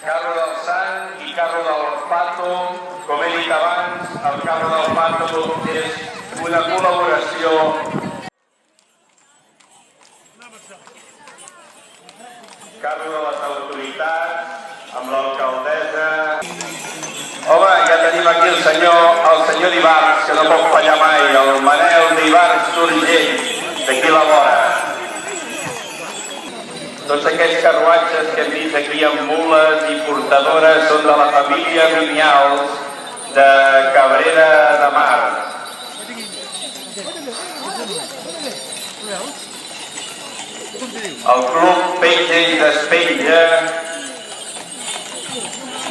Carro del Sant i Carro del Pato. Com he dit abans, el Carro del Pato és una col·laboració. Carro de les autoritats amb l'alcaldessa. Home, ja tenim aquí el senyor d'Ivars, que no pot fallar mai, el Manel d'Ivars d'Urgell, d'aquí la vora. Tots aquells carruatges que hem vist aquí amb mules i portadores són de la família Vinyals de Cabrera de Mar. El Club Penja i Despenja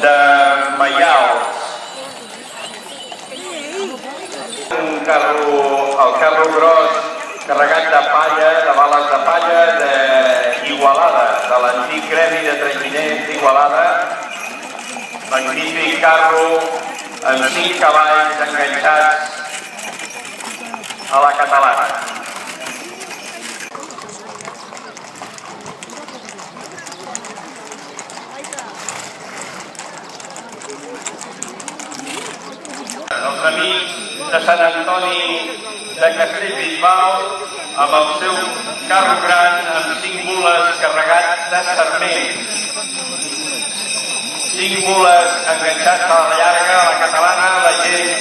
de Maials. El carro gros carregat de palla, de bales de palla d'Igualada, de l'antic gremi de traginers d'Igualada. Magnífic carro amb 5 cavalls enganxats a la catalana. Els amics de Sant Antoni de Castellbisbal amb el seu carro gran amb 5 mules carregats de sarments. 5 mules enganxats a la llarga, a la catalana, la gent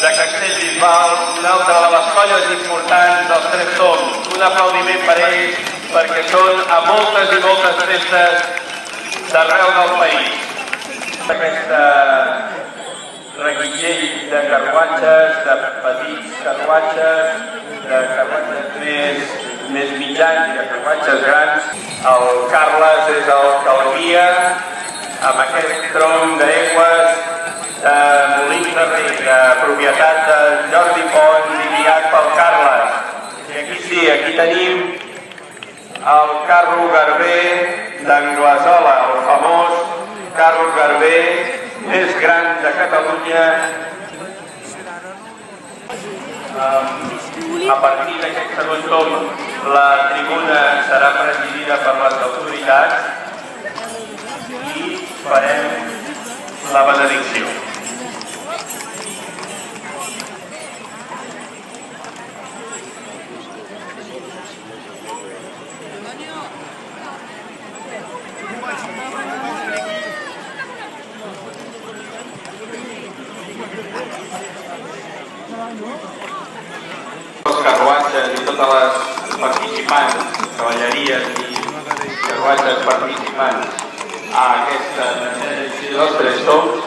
de Castellbisbal, una altra de les colles importants dels Tres Tombs. Un aplaudiment per ells perquè són a moltes i moltes festes d'arreu del país. Aquesta reguitzell de carruatges, de petits carruatges, de carruatges més mitjans i de carruatges grans. El Carles és el que el guia amb aquest tronc d'aigües de Molins de Rei, de propietat de Jordi Pons i guiat pel Carles. I aquí sí, aquí tenim el carro garber d'Anglesola, el famós carro garber més gran de Catalunya. A partir d'aquest segon torn, la tribuna serà presidida per les autoritats i farem la benedicció. Els carruatges i totes les participants, cavalleries i carruatges participants a aquesta edició dels Tres Tombs